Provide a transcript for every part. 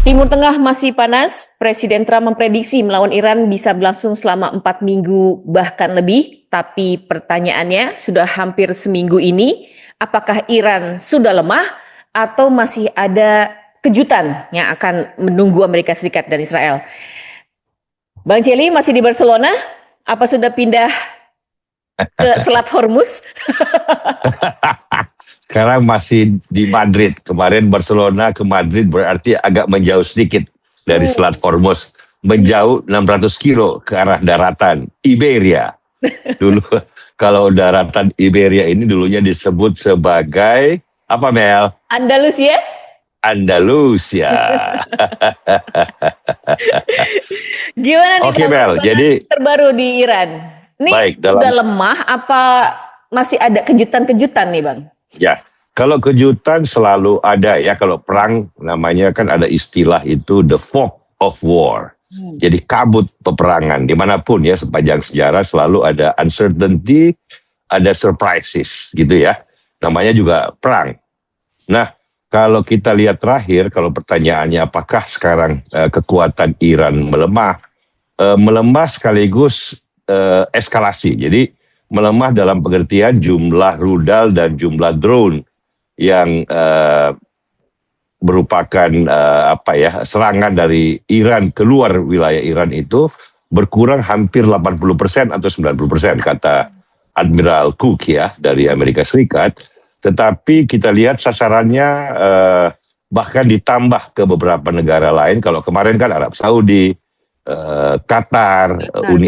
Timur Tengah masih panas. Presiden Trump memprediksi melawan Iran bisa berlangsung selama 4 minggu bahkan lebih. Tapi pertanyaannya sudah hampir seminggu ini, apakah Iran sudah lemah atau masih ada kejutan yang akan menunggu Amerika Serikat dan Israel? Bang Celi masih di Barcelona? Apa sudah pindah ke Selat Hormuz? Sekarang masih di Madrid. Kemarin Barcelona ke Madrid berarti agak menjauh sedikit dari Selat Hormuz. Menjauh 600 kilo ke arah daratan Iberia. Dulu kalau daratan Iberia ini dulunya disebut sebagai apa, Mel? Andalusia? Andalusia. Gimana nih Oke, Bang, Mel. Jadi terbaru di Iran? Ini baik udah lemah apa masih ada kejutan-kejutan nih Bang? Ya, kalau kejutan selalu ada ya. Kalau perang namanya kan ada istilah itu the fog of war. Jadi kabut peperangan dimanapun ya sepanjang sejarah selalu ada uncertainty, ada surprises gitu ya. Namanya juga perang. Nah, kalau kita lihat terakhir, kalau pertanyaannya apakah sekarang kekuatan Iran melemah, melemah sekaligus eskalasi. Jadi melemah dalam pengertian jumlah rudal dan jumlah drone yang merupakan serangan dari Iran keluar wilayah Iran itu berkurang hampir 80% atau 90% kata Admiral Cook ya dari Amerika Serikat. Tetapi kita lihat sasarannya bahkan ditambah ke beberapa negara lain. Kalau kemarin kan Arab Saudi, Qatar, Uni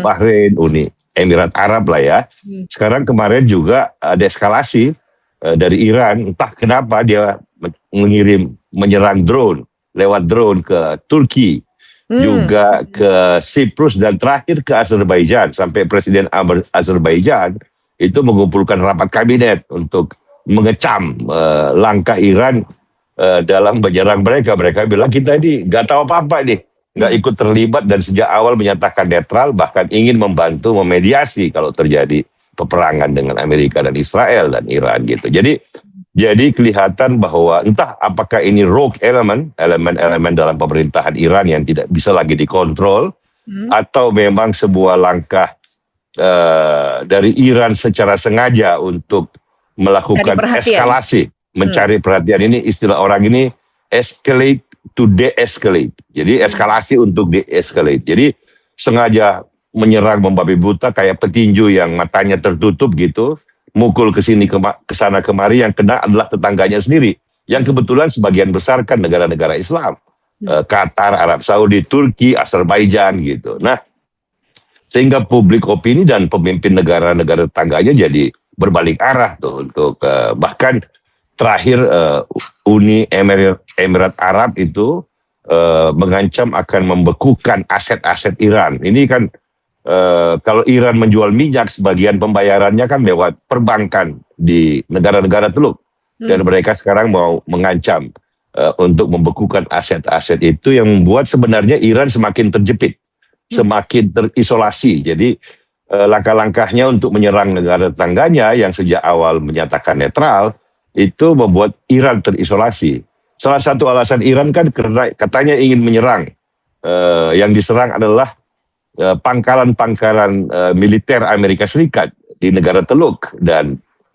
Bahrain, Uni Emirat Arab lah ya. Sekarang kemarin juga ada eskalasi dari Iran, entah kenapa dia menyerang drone, lewat drone ke Turki, juga ke Siprus dan terakhir ke Azerbaijan. Sampai Presiden Azerbaijan itu mengumpulkan rapat kabinet untuk mengecam langkah Iran dalam menyerang mereka. Mereka bilang kita ini nggak tahu apa-apa nih, nggak ikut terlibat dan sejak awal menyatakan netral, bahkan ingin membantu memediasi kalau terjadi peperangan dengan Amerika dan Israel dan Iran gitu. Jadi kelihatan bahwa entah apakah ini rogue elemen dalam pemerintahan Iran yang tidak bisa lagi dikontrol, atau memang sebuah langkah dari Iran secara sengaja untuk melakukan eskalasi, mencari perhatian. Ini istilah orang ini escalate to de-escalate. Jadi eskalasi untuk de-escalate. Jadi sengaja menyerang membabi buta kayak petinju yang matanya tertutup gitu, mukul ke sini ke sana kemari, yang kena adalah tetangganya sendiri. Yang kebetulan sebagian besar kan negara-negara Islam. Qatar, Arab Saudi, Turki, Azerbaijan gitu. Nah, sehingga publik opini dan pemimpin negara-negara tetangganya jadi berbalik arah tuh untuk bahkan terakhir Uni Emirat Arab itu mengancam akan membekukan aset-aset Iran. Ini kan kalau Iran menjual minyak, sebagian pembayarannya kan lewat perbankan di negara-negara Teluk. Dan mereka sekarang mau mengancam untuk membekukan aset-aset itu, yang membuat sebenarnya Iran semakin terjepit, semakin terisolasi. Jadi langkah-langkahnya untuk menyerang negara tetangganya yang sejak awal menyatakan netral, itu membuat Iran terisolasi. Salah satu alasan Iran kan karena katanya ingin menyerang. Yang diserang adalah pangkalan-pangkalan militer Amerika Serikat di negara Teluk.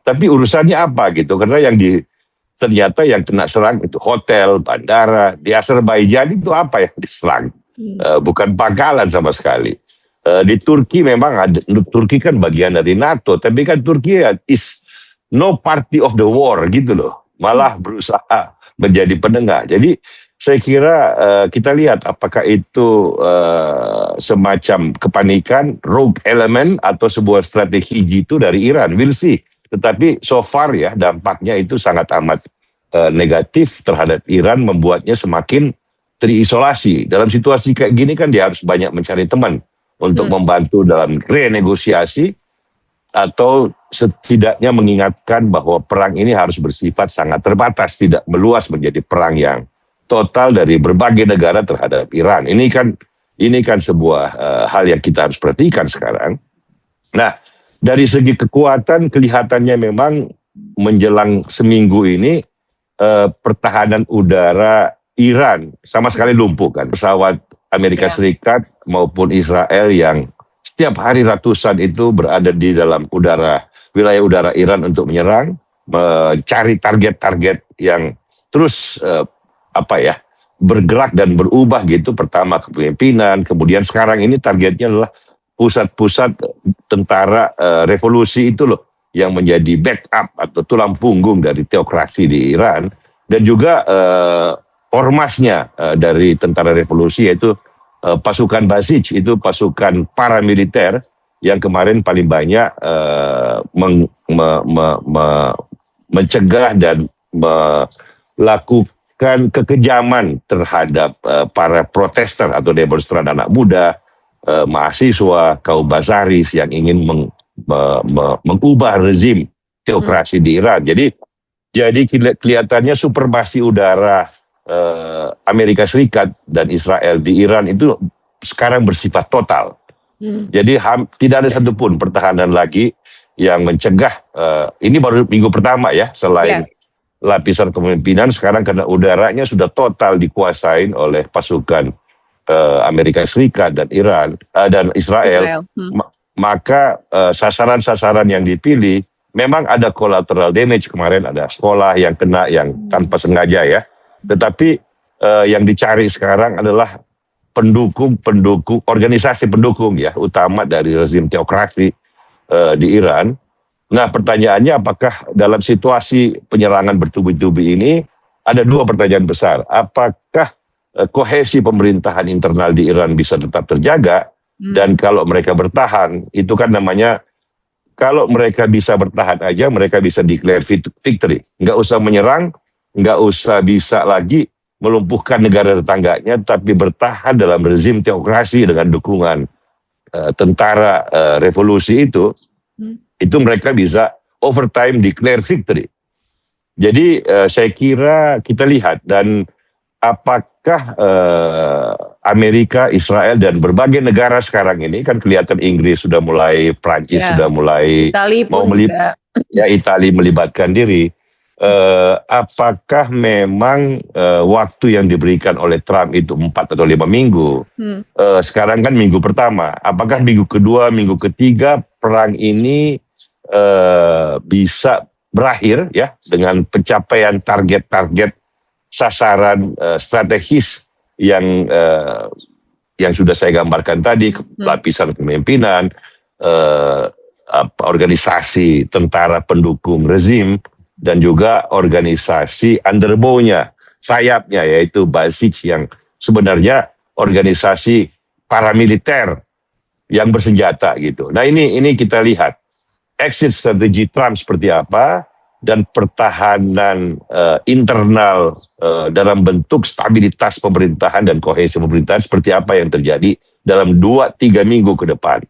Tapi urusannya apa gitu? Karena ternyata yang kena serang itu hotel, bandara. Di Azerbaijan itu apa yang diserang? Bukan pangkalan sama sekali. Di Turki memang ada, Turki kan bagian dari NATO, tapi kan Turki is no party of the war gitu loh. Malah berusaha menjadi penengah. Jadi saya kira kita lihat apakah itu semacam kepanikan, rogue element, atau sebuah strategi jitu dari Iran. We'll see. Tetapi so far ya dampaknya itu sangat amat negatif terhadap Iran, membuatnya semakin terisolasi. Dalam situasi kayak gini kan dia harus banyak mencari teman untuk membantu dalam renegosiasi, atau setidaknya mengingatkan bahwa perang ini harus bersifat sangat terbatas, tidak meluas menjadi perang yang total dari berbagai negara terhadap Iran. Ini kan sebuah hal yang kita harus perhatikan sekarang. Nah, dari segi kekuatan kelihatannya memang menjelang seminggu ini pertahanan udara Iran sama sekali lumpuh kan. Pesawat Amerika Ya. Serikat maupun Israel yang setiap hari ratusan itu berada di dalam wilayah udara Iran untuk menyerang, mencari target-target yang terus bergerak dan berubah gitu. Pertama kepemimpinan, kemudian sekarang ini targetnya adalah pusat-pusat tentara revolusi itu loh, yang menjadi backup atau tulang punggung dari teokrasi di Iran, dan juga ormasnya dari tentara revolusi, yaitu pasukan Basij, itu pasukan paramiliter yang kemarin paling banyak mencegah dan melakukan kekejaman terhadap para protester atau demonstran anak muda, mahasiswa, kaum basaris yang ingin mengubah rezim teokrasi di Iran. Jadi kelihatannya supremasi udara Amerika Serikat dan Israel di Iran itu sekarang bersifat total. Jadi tidak ada satupun pertahanan lagi yang mencegah. Ini baru minggu pertama ya, selain lapisan kepemimpinan, sekarang karena udaranya sudah total dikuasain oleh pasukan Amerika Serikat dan Iran dan Israel. Maka sasaran-sasaran yang dipilih memang ada collateral damage. Kemarin ada sekolah yang kena yang tanpa sengaja ya. Tetapi yang dicari sekarang adalah organisasi pendukung ya, utama dari rezim teokrasi di Iran. Nah, pertanyaannya, apakah dalam situasi penyerangan bertubi-tubi ini ada dua pertanyaan besar. Apakah kohesi pemerintahan internal di Iran bisa tetap terjaga? Dan kalau mereka bertahan, itu kan namanya, kalau mereka bisa bertahan aja, mereka bisa declare victory. Nggak usah menyerang, nggak usah bisa lagi melumpuhkan negara tetangganya, tapi bertahan dalam rezim teokrasi dengan dukungan tentara revolusi itu mereka bisa overtime declare victory. Jadi saya kira kita lihat, dan apakah Amerika, Israel, dan berbagai negara sekarang ini kan kelihatan Inggris sudah mulai, Prancis sudah mulai mau Itali melibatkan diri. Apakah memang waktu yang diberikan oleh Trump itu 4 atau 5 minggu, sekarang kan minggu pertama, apakah minggu kedua, minggu ketiga perang ini bisa berakhir ya dengan pencapaian target-target sasaran strategis yang sudah saya gambarkan tadi, lapisan kepemimpinan, organisasi tentara pendukung rezim, dan juga organisasi underbow-nya, sayapnya, yaitu Basij, yang sebenarnya organisasi paramiliter yang bersenjata gitu. Nah, ini kita lihat exit strategi Trump seperti apa, dan pertahanan internal dalam bentuk stabilitas pemerintahan dan kohesi pemerintahan seperti apa yang terjadi dalam 2-3 minggu ke depan.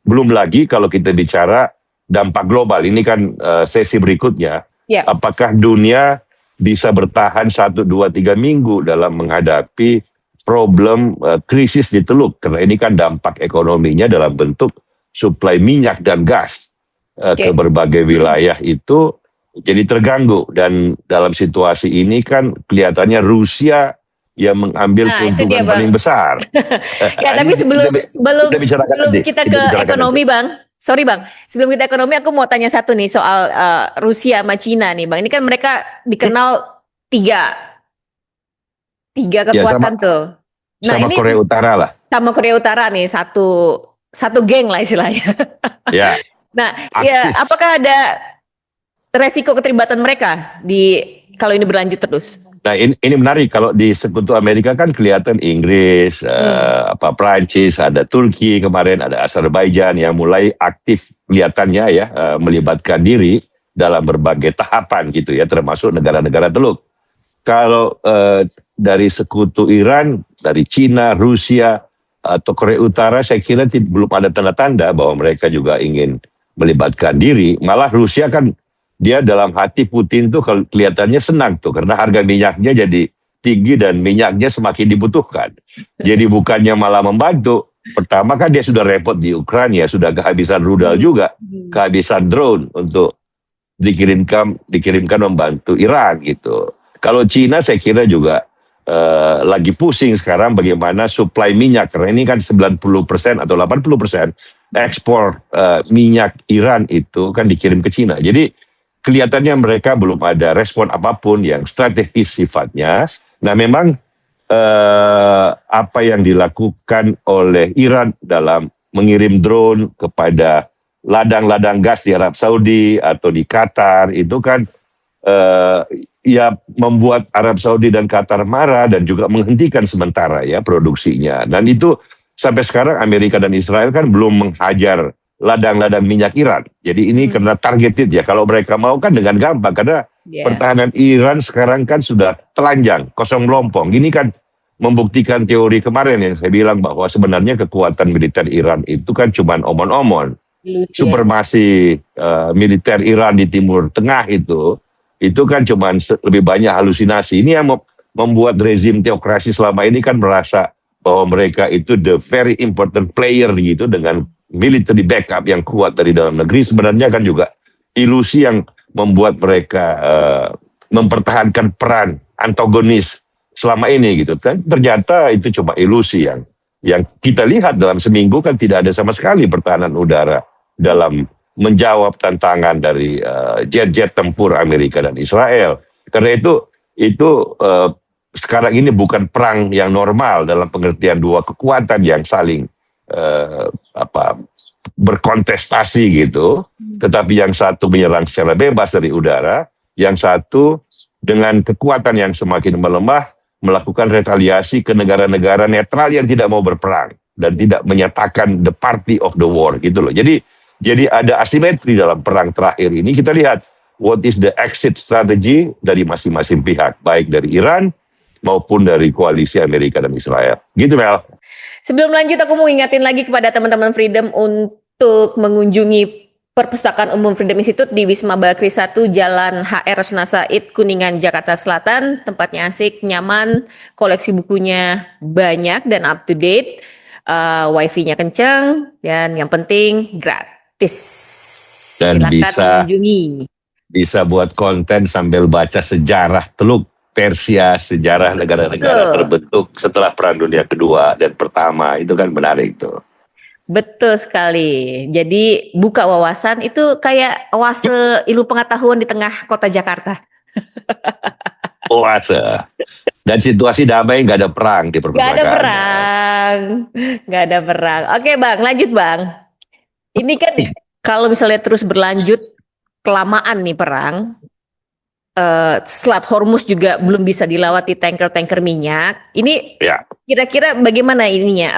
Belum lagi kalau kita bicara dampak global, ini kan sesi berikutnya. Apakah dunia bisa bertahan 1, 2, 3 minggu dalam menghadapi problem krisis di Teluk, karena ini kan dampak ekonominya dalam bentuk suplai minyak dan gas ke berbagai wilayah itu jadi terganggu. Dan dalam situasi ini kan kelihatannya Rusia yang mengambil keuntungan paling besar. Ya, tapi sebelum kita ke ekonomi, Bang. Sorry Bang, sebelum kita ekonomi, aku mau tanya satu nih soal Rusia sama Cina nih Bang. Ini kan mereka dikenal tiga kekuatan tuh. Nah, sama ini Korea Utara lah. Sama Korea Utara nih, satu geng lah istilahnya. Ya. Nah, ya, apakah ada resiko keterlibatan mereka kalau ini berlanjut terus? Nah, ini menarik. Kalau di sekutu Amerika kan kelihatan Inggris, Prancis, ada Turki kemarin, ada Azerbaijan yang mulai aktif kelihatannya ya, melibatkan diri dalam berbagai tahapan gitu ya, termasuk negara-negara Teluk. Kalau dari sekutu Iran, dari Cina, Rusia, atau Korea Utara, saya kira belum ada tanda-tanda bahwa mereka juga ingin melibatkan diri. Malah Rusia kan, dia dalam hati Putin tuh kelihatannya senang tuh, karena harga minyaknya jadi tinggi dan minyaknya semakin dibutuhkan. Jadi bukannya malah membantu. Pertama kan dia sudah repot di Ukraina, sudah kehabisan rudal juga, kehabisan drone untuk dikirimkan membantu Iran gitu. Kalau Cina saya kira juga lagi pusing sekarang bagaimana suplai minyak, karena ini kan 90% atau 80% ekspor minyak Iran itu kan dikirim ke Cina. Jadi kelihatannya mereka belum ada respon apapun yang strategis sifatnya. Nah memang apa yang dilakukan oleh Iran dalam mengirim drone kepada ladang-ladang gas di Arab Saudi atau di Qatar itu kan ya membuat Arab Saudi dan Qatar marah dan juga menghentikan sementara ya produksinya. Dan itu sampai sekarang Amerika dan Israel kan belum menghajar ladang-ladang minyak Iran. Jadi ini karena targeted ya. Kalau mereka mau kan dengan gampang karena pertahanan Iran sekarang kan sudah telanjang, kosong melompong. Ini kan membuktikan teori kemarin yang saya bilang bahwa sebenarnya kekuatan militer Iran itu kan cuma omon-omon. Supremasi militer Iran di Timur Tengah itu kan cuma lebih banyak halusinasi. Ini yang membuat rezim teokrasi selama ini kan merasa bahwa mereka itu the very important player gitu dengan military backup yang kuat dari dalam negeri. Sebenarnya kan juga ilusi yang membuat mereka mempertahankan peran antagonis selama ini gitu. Ternyata itu cuma ilusi yang kita lihat dalam seminggu kan tidak ada sama sekali pertahanan udara dalam menjawab tantangan dari jet-jet tempur Amerika dan Israel. Karena itu sekarang ini bukan perang yang normal dalam pengertian dua kekuatan yang saling berkontestasi gitu, tetapi yang satu menyerang secara bebas dari udara, yang satu dengan kekuatan yang semakin melemah melakukan retaliasi ke negara-negara netral yang tidak mau berperang dan tidak menyatakan the party of the war gitu loh. Jadi ada asimetri dalam perang terakhir ini. Kita lihat what is the exit strategy dari masing-masing pihak, baik dari Iran maupun dari koalisi Amerika dan Israel. Gitu Mel. Sebelum lanjut aku mau ingatin lagi kepada teman-teman Freedom untuk mengunjungi Perpustakaan Umum Freedom Institute di Wisma Bakri 1 Jalan HR Rasuna Said, Kuningan, Jakarta Selatan. Tempatnya asik, nyaman, koleksi bukunya banyak dan up to date. Wifi-nya kencang dan yang penting gratis. Dan silakan mengunjungi. Bisa buat konten sambil baca sejarah Teluk Persia, sejarah negara-negara terbentuk setelah Perang Dunia Kedua dan Pertama. Itu kan menarik tuh. Betul sekali. Jadi buka wawasan itu kayak oase ilmu pengetahuan di tengah kota Jakarta. Oase. Dan situasi damai, nggak ada perang di perpustakaan. Nggak ada perang. Oke Bang, lanjut Bang. Ini kan kalau misalnya terus berlanjut kelamaan nih perang, Selat Hormuz juga belum bisa dilewati tanker-tanker minyak. Ini kira-kira bagaimana ininya?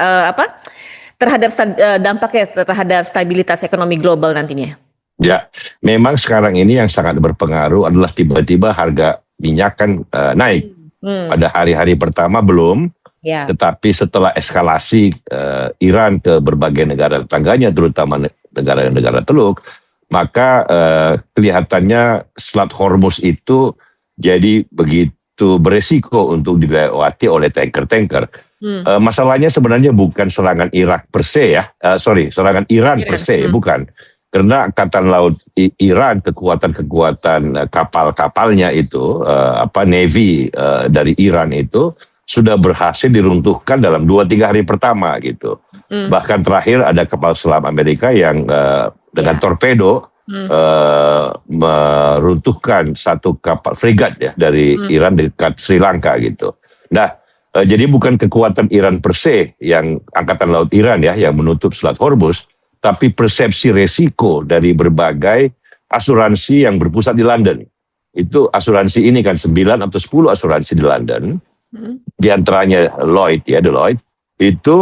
Terhadap dampaknya terhadap stabilitas ekonomi global nantinya? Ya, memang sekarang ini yang sangat berpengaruh adalah tiba-tiba harga minyak kan naik. Pada hari-hari pertama belum. Tetapi setelah eskalasi Iran ke berbagai negara tetangganya, terutama negara-negara Teluk, maka kelihatannya Selat Hormuz itu jadi begitu beresiko untuk dilewati oleh tanker-tanker. Masalahnya sebenarnya bukan serangan Irak per se ya, serangan Iran per se, bukan. Karena Angkatan Laut Iran, kekuatan-kekuatan kapal-kapalnya itu, Navy dari Iran itu, sudah berhasil diruntuhkan dalam 2-3 hari pertama gitu. Bahkan terakhir ada kapal selam Amerika yang dengan torpedo meruntuhkan satu kapal frigat ya dari Iran dekat Sri Lanka gitu. Nah, jadi bukan kekuatan Iran per se yang Angkatan Laut Iran ya yang menutup Selat Hormuz, tapi persepsi resiko dari berbagai asuransi yang berpusat di London. Itu asuransi ini kan 9 atau 10 asuransi di London. Di antaranya Deloitte itu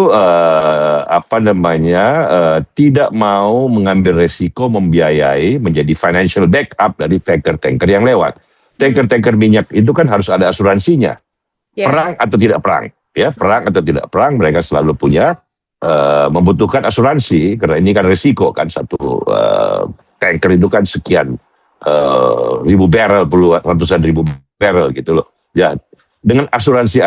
tidak mau mengambil resiko membiayai menjadi financial backup dari tanker-tanker yang lewat. Tanker-tanker minyak itu kan harus ada asuransinya. Perang atau tidak perang, ya perang atau tidak perang mereka selalu punya membutuhkan asuransi karena ini kan resiko kan satu tanker itu kan sekian ribu barrel, puluhan ratusan ribu barrel gitu loh. Ya. Dengan asuransi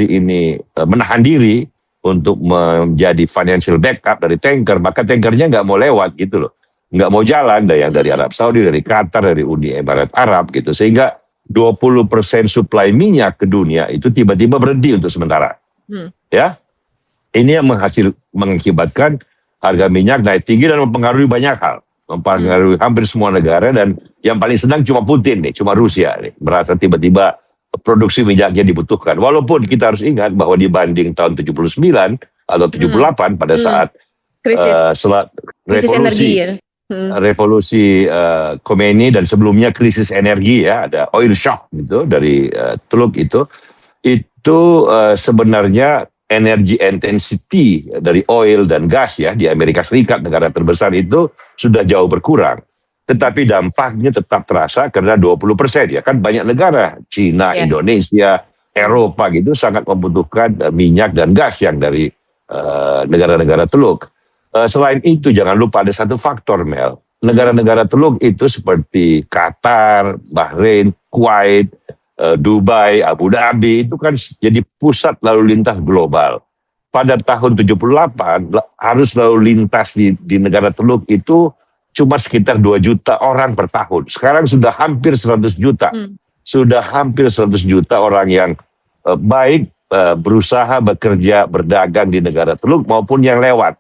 ini menahan diri untuk menjadi financial backup dari tanker, maka tankernya nggak mau lewat gitu loh. Nggak mau jalan, yang dari Arab Saudi, dari Qatar, dari Uni Emirat Arab gitu. Sehingga 20% suplai minyak ke dunia itu tiba-tiba berhenti untuk sementara. Ya, ini yang mengakibatkan harga minyak naik tinggi dan mempengaruhi banyak hal. Mempengaruhi hampir semua negara, dan yang paling senang cuma Putin nih, cuma Rusia nih, merasa tiba-tiba produksi minyaknya dibutuhkan. Walaupun kita harus ingat bahwa dibanding tahun 79 atau 78 pada saat krisis energi ya. Revolusi Khomeini dan sebelumnya krisis energi ya, ada oil shock gitu dari Teluk itu sebenarnya energy intensity dari oil dan gas ya di Amerika Serikat, negara terbesar itu sudah jauh berkurang. Tetapi dampaknya tetap terasa karena 20% ya kan, banyak negara, Cina, Indonesia, Eropa gitu sangat membutuhkan minyak dan gas yang dari negara-negara Teluk. Selain itu jangan lupa ada satu faktor, Mel. Negara-negara Teluk itu seperti Qatar, Bahrain, Kuwait, Dubai, Abu Dhabi itu kan jadi pusat lalu lintas global. Pada tahun 78 harus lalu lintas di negara Teluk itu cuma sekitar 2 juta orang per tahun. Sekarang sudah hampir 100 juta. Sudah hampir 100 juta orang yang baik berusaha bekerja, berdagang di negara Teluk maupun yang lewat.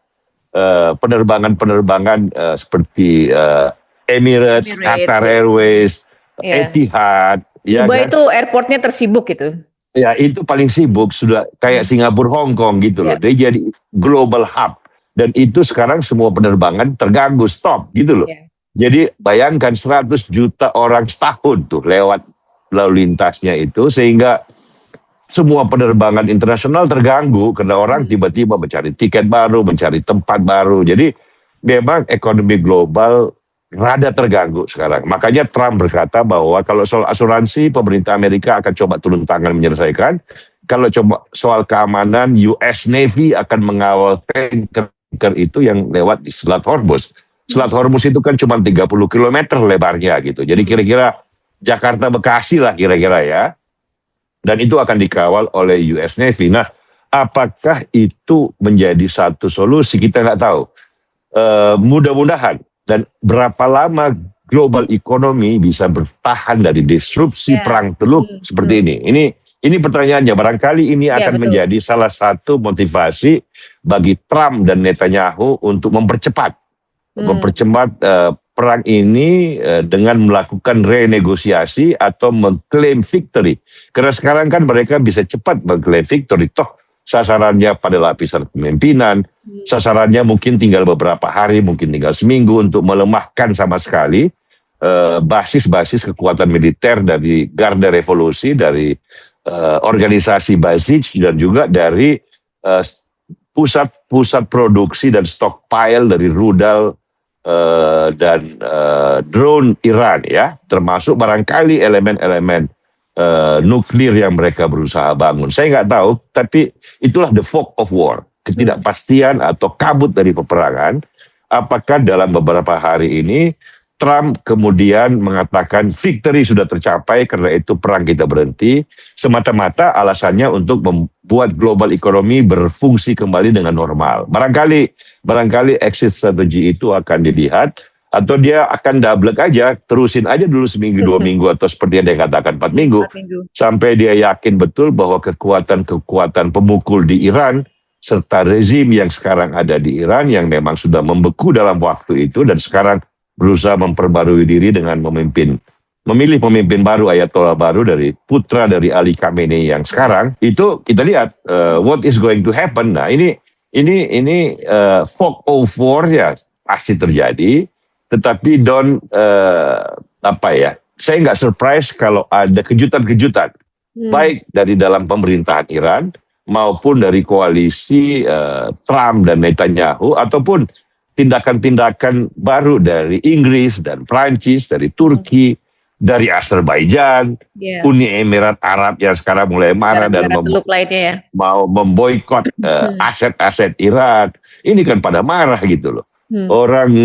Penerbangan seperti Emirates, Qatar Airways, Etihad. Dubai itu airportnya tersibuk gitu. Ya itu paling sibuk, sudah kayak Singapura, Hong Kong gitu loh. Dia jadi global hub. Dan itu sekarang semua penerbangan terganggu, stop gitu loh. Jadi bayangkan 100 juta orang setahun tuh lewat lalu lintasnya itu, sehingga semua penerbangan internasional terganggu karena orang tiba-tiba mencari tiket baru, mencari tempat baru. Jadi memang ekonomi global rada terganggu sekarang. Makanya Trump berkata bahwa kalau soal asuransi, pemerintah Amerika akan coba turun tangan menyelesaikan. Kalau coba soal keamanan, US Navy akan mengawal tanker itu yang lewat di Selat Hormuz. Selat Hormuz itu kan cuma 30 km lebarnya gitu. Jadi kira-kira Jakarta Bekasi lah kira-kira ya. Dan itu akan dikawal oleh US Navy. Nah, apakah itu menjadi satu solusi? Kita nggak tahu. Mudah-mudahan. Dan berapa lama global economy bisa bertahan dari disrupsi perang Teluk seperti ini? Ini pertanyaannya. Barangkali ini akan menjadi salah satu motivasi bagi Trump dan Netanyahu untuk mempercepat perang ini dengan melakukan renegosiasi atau mengklaim victory. Karena sekarang kan mereka bisa cepat mengklaim victory. Toh sasarannya pada lapisan pemimpinan, sasarannya mungkin tinggal beberapa hari, mungkin tinggal seminggu untuk melemahkan sama sekali basis-basis kekuatan militer dari Garda Revolusi, dari organisasi Basij, dan juga dari pusat-pusat produksi dan stockpile dari rudal dan drone Iran ya, termasuk barangkali elemen-elemen nuklir yang mereka berusaha bangun. Saya nggak tahu, tapi itulah the fog of war, ketidakpastian atau kabut dari peperangan. Apakah dalam beberapa hari ini Trump kemudian mengatakan victory sudah tercapai, karena itu perang kita berhenti, semata-mata alasannya untuk membuat global economy berfungsi kembali dengan normal. Barangkali exit strategi itu akan dilihat, atau dia akan double aja, terusin aja dulu seminggu, 2 minggu, atau seperti yang dia katakan 4 minggu, sampai dia yakin betul bahwa kekuatan-kekuatan pemukul di Iran, serta rezim yang sekarang ada di Iran, yang memang sudah membeku dalam waktu itu, dan sekarang berusaha memperbarui diri dengan memilih pemimpin baru, Ayatollah baru dari putra dari Ali Khamenei yang sekarang, itu kita lihat what is going to happen. Nah ini fog of war ya pasti terjadi, tetapi saya nggak surprise kalau ada kejutan-kejutan, baik dari dalam pemerintahan Iran maupun dari koalisi Trump dan Netanyahu, ataupun tindakan-tindakan baru dari Inggris dan Prancis, dari Turki, dari Azerbaijan, Uni Emirat Arab yang sekarang mulai marah dan mau memboikot aset-aset Iran. Ini kan pada marah gitu loh. Orang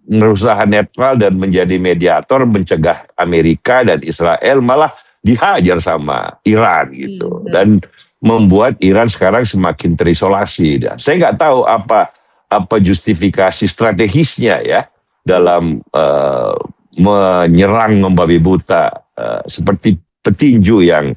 berusaha netral dan menjadi mediator mencegah Amerika dan Israel malah dihajar sama Iran gitu. Dan membuat Iran sekarang semakin terisolasi. Dan saya nggak tahu apa justifikasi strategisnya ya dalam menyerang membabi buta seperti petinju yang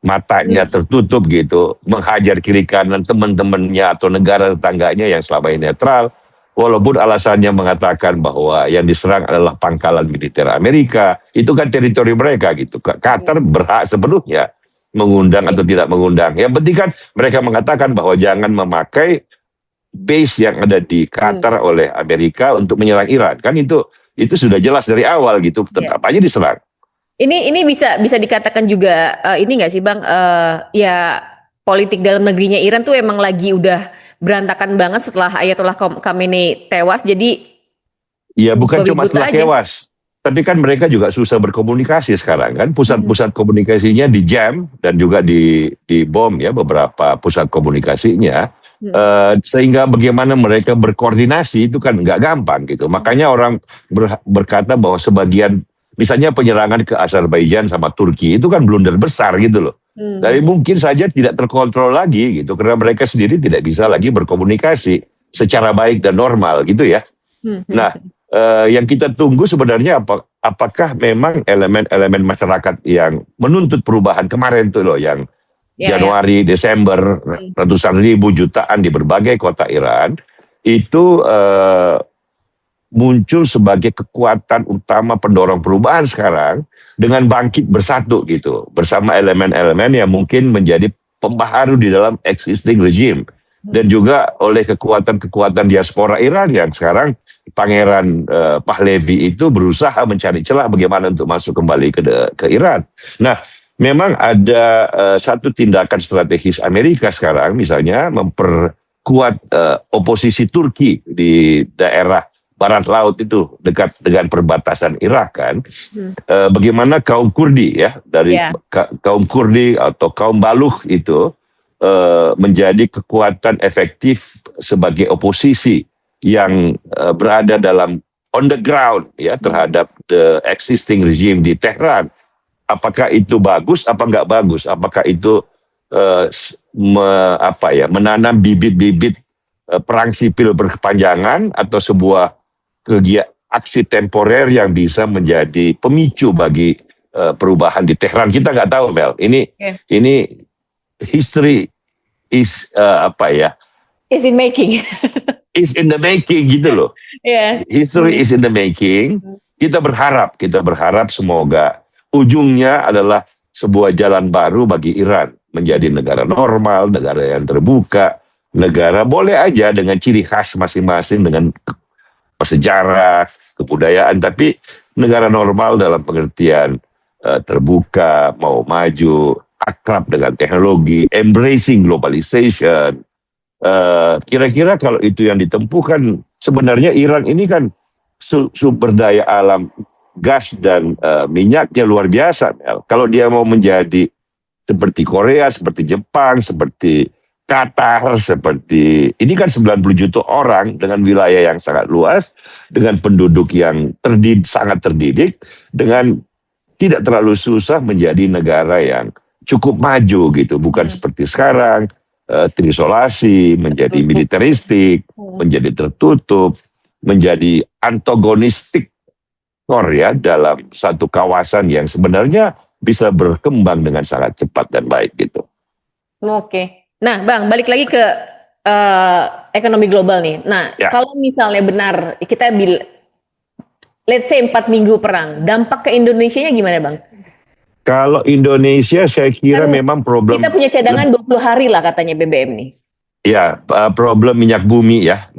matanya tertutup gitu, menghajar kiri kanan teman-temannya atau negara tetangganya yang selama ini netral, walaupun alasannya mengatakan bahwa yang diserang adalah pangkalan militer Amerika, itu kan teritori mereka gitu. Qatar berhak sepenuhnya mengundang atau tidak mengundang. Yang penting kan mereka mengatakan bahwa jangan memakai base yang ada di Qatar oleh Amerika untuk menyerang Iran. Kan itu sudah jelas dari awal gitu, tetap aja diserang. Ini bisa dikatakan juga ini nggak sih Bang, ya politik dalam negerinya Iran tuh emang lagi udah berantakan banget setelah Ayatollah Khamenei tewas, jadi ya bukan cuma setelah tewas, tapi kan mereka juga susah berkomunikasi sekarang kan, pusat-pusat komunikasinya di jam dan juga di bom ya beberapa pusat komunikasinya, sehingga bagaimana mereka berkoordinasi itu kan nggak gampang gitu. Makanya orang berkata bahwa sebagian misalnya penyerangan ke Azerbaijan sama Turki itu kan blunder besar gitu loh. Tapi mungkin saja tidak terkontrol lagi gitu karena mereka sendiri tidak bisa lagi berkomunikasi secara baik dan normal gitu ya. Nah, yang kita tunggu sebenarnya apakah memang elemen-elemen masyarakat yang menuntut perubahan kemarin tuh loh yang Januari, Desember ratusan ribu jutaan di berbagai kota Iran itu muncul sebagai kekuatan utama pendorong perubahan sekarang dengan bangkit bersatu gitu bersama elemen-elemen yang mungkin menjadi pembaharu di dalam existing regime dan juga oleh kekuatan-kekuatan diaspora Iran yang sekarang Pangeran Pahlavi itu berusaha mencari celah bagaimana untuk masuk kembali ke Iran. Nah, memang ada satu tindakan strategis Amerika sekarang misalnya memperkuat oposisi Turki di daerah Barat Laut itu dekat dengan perbatasan Irak kan, bagaimana kaum Kurdi ya dari kaum Kurdi atau kaum Baluch itu menjadi kekuatan efektif sebagai oposisi yang berada dalam on the ground ya terhadap the existing regime di Tehran. Apakah itu bagus? Apa nggak bagus? Apakah itu menanam bibit-bibit perang sipil berkepanjangan atau sebuah aksi temporer yang bisa menjadi pemicu bagi perubahan di Tehran? Kita nggak tahu, Mel. Ini history is is in making. Is in the making gitu loh. History is in the making. Kita berharap semoga ujungnya adalah sebuah jalan baru bagi Iran menjadi negara normal, negara yang terbuka, negara boleh aja dengan ciri khas masing-masing dengan sejarah, kebudayaan, tapi negara normal dalam pengertian terbuka, mau maju, akrab dengan teknologi, embracing globalization. Kira-kira kalau itu yang ditempuhkan, sebenarnya Iran ini kan sumber daya alam gas dan minyaknya luar biasa. Kalau dia mau menjadi seperti Korea, seperti Jepang, seperti Qatar, seperti ini kan 90 juta orang dengan wilayah yang sangat luas, dengan penduduk yang sangat terdidik, dengan tidak terlalu susah menjadi negara yang cukup maju gitu, bukan seperti sekarang terisolasi, menjadi militeristik, menjadi tertutup, menjadi antagonistik ya dalam satu kawasan yang sebenarnya bisa berkembang dengan sangat cepat dan baik gitu. Oke. Nah, Bang, balik lagi ke ekonomi global nih. Nah, kalau misalnya benar kita let's say 4 minggu perang, dampak ke Indonesianya gimana, Bang? Kalau Indonesia saya kira kan memang problem. Kita punya cadangan 20 hari lah katanya BBM nih. Ya, problem minyak bumi ya,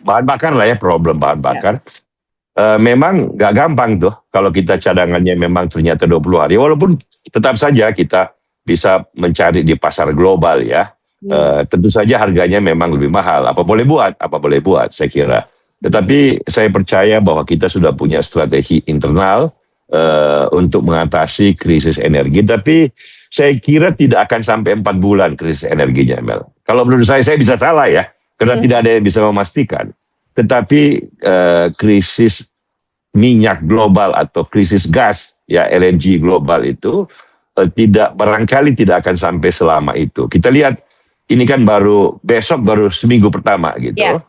bahan bakar lah ya, problem bahan bakar. Memang gak gampang tuh kalau kita cadangannya memang ternyata 20 hari. Walaupun tetap saja kita bisa mencari di pasar global ya. Tentu saja harganya memang lebih mahal. Apa boleh buat saya kira. Tetapi saya percaya bahwa kita sudah punya strategi internal untuk mengatasi krisis energi. Tapi saya kira tidak akan sampai 4 bulan krisis energinya, Mel. Kalau menurut saya bisa salah ya, karena tidak ada yang bisa memastikan. Tetapi krisis minyak global atau krisis gas ya LNG global itu barangkali tidak akan sampai selama itu. Kita lihat ini kan besok baru seminggu pertama gitu.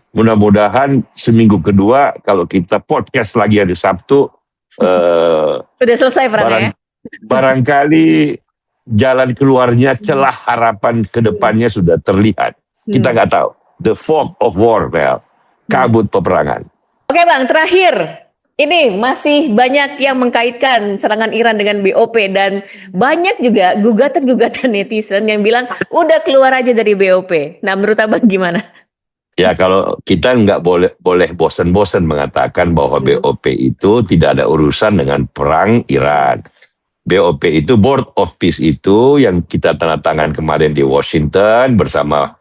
Mudah-mudahan seminggu kedua kalau kita podcast lagi hari Sabtu eh, Sudah selesai perangnya barang ya? barangkali jalan keluarnya, celah harapan ke depannya sudah terlihat. Kita nggak tahu. The fog of war, Mel. Kabut peperangan. Oke Bang, terakhir. Ini masih banyak yang mengkaitkan serangan Iran dengan BOP dan banyak juga gugatan-gugatan netizen yang bilang udah keluar aja dari BOP. Nah, menurut Abang gimana? Ya kalau kita nggak boleh bosan-bosan mengatakan bahwa BOP itu tidak ada urusan dengan perang Iran. BOP itu Board of Peace itu yang kita tanda tangan kemarin di Washington bersama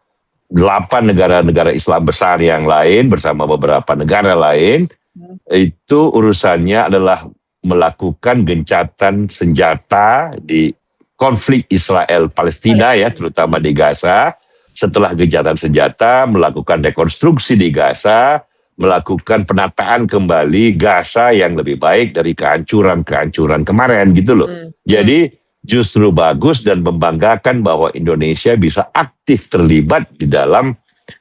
8 negara-negara Islam besar yang lain bersama beberapa negara lain. Itu urusannya adalah melakukan gencatan senjata di konflik Israel-Palestina ya, terutama di Gaza. Setelah gencatan senjata, melakukan rekonstruksi di Gaza, melakukan penataan kembali Gaza yang lebih baik dari kehancuran-kehancuran kemarin gitu loh. Jadi justru bagus dan membanggakan bahwa Indonesia bisa aktif terlibat di dalam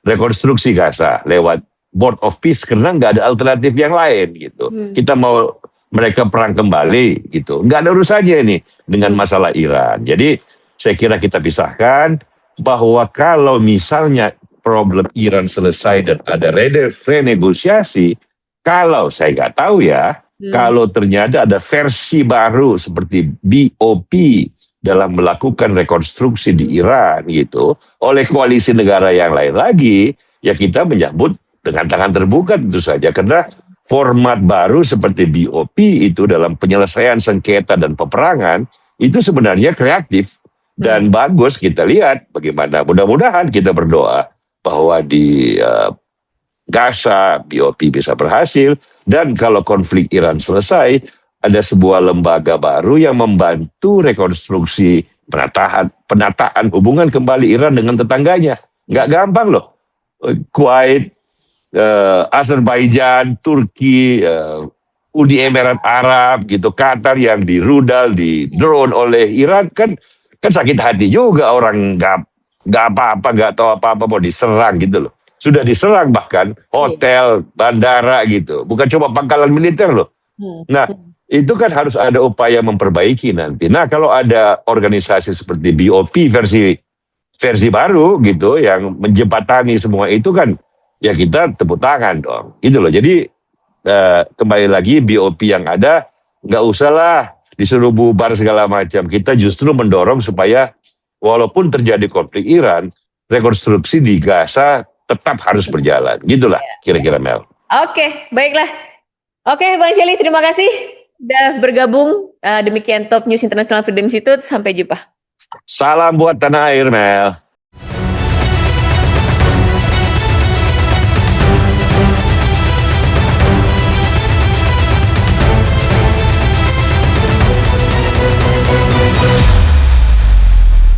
rekonstruksi Gaza lewat Board of Peace karena nggak ada alternatif yang lain gitu. Kita mau mereka perang kembali gitu. Nggak ada urusannya ini dengan masalah Iran. Jadi saya kira kita pisahkan bahwa kalau misalnya problem Iran selesai dan ada renegosiasi, kalau saya nggak tahu ya, kalau ternyata ada versi baru seperti BOP dalam melakukan rekonstruksi di Iran gitu, oleh koalisi negara yang lain lagi, ya kita menyambut dengan tangan terbuka tentu saja. Karena format baru seperti BOP itu dalam penyelesaian sengketa dan peperangan, itu sebenarnya kreatif dan bagus kita lihat bagaimana. Mudah-mudahan kita berdoa bahwa di Gaza BOP bisa berhasil dan kalau konflik Iran selesai ada sebuah lembaga baru yang membantu rekonstruksi penataan hubungan kembali Iran dengan tetangganya. Nggak gampang loh. Kuwait, Azerbaijan, Turki, Uni Emirat Arab gitu, Qatar yang dirudal, di drone oleh Iran kan sakit hati juga orang nggak apa-apa, nggak tahu apa-apa mau diserang gitu loh. Sudah diserang bahkan hotel, bandara gitu. Bukan cuma pangkalan militer loh. Nah, itu kan harus ada upaya memperbaiki nanti. Nah, kalau ada organisasi seperti BOP versi baru gitu yang menjembatani semua itu kan ya kita tepuk tangan dong. Gitu loh. Jadi kembali lagi BOP yang ada nggak usahlah disuruh bubar segala macam. Kita justru mendorong supaya walaupun terjadi konflik Iran, rekonstruksi di Gaza tetap harus berjalan. Gitulah kira-kira Mel. Oke, baiklah. Oke, Bang Celi, terima kasih sudah bergabung. Demikian Top News International Freedom Institute. Sampai jumpa. Salam buat tanah air, Mel.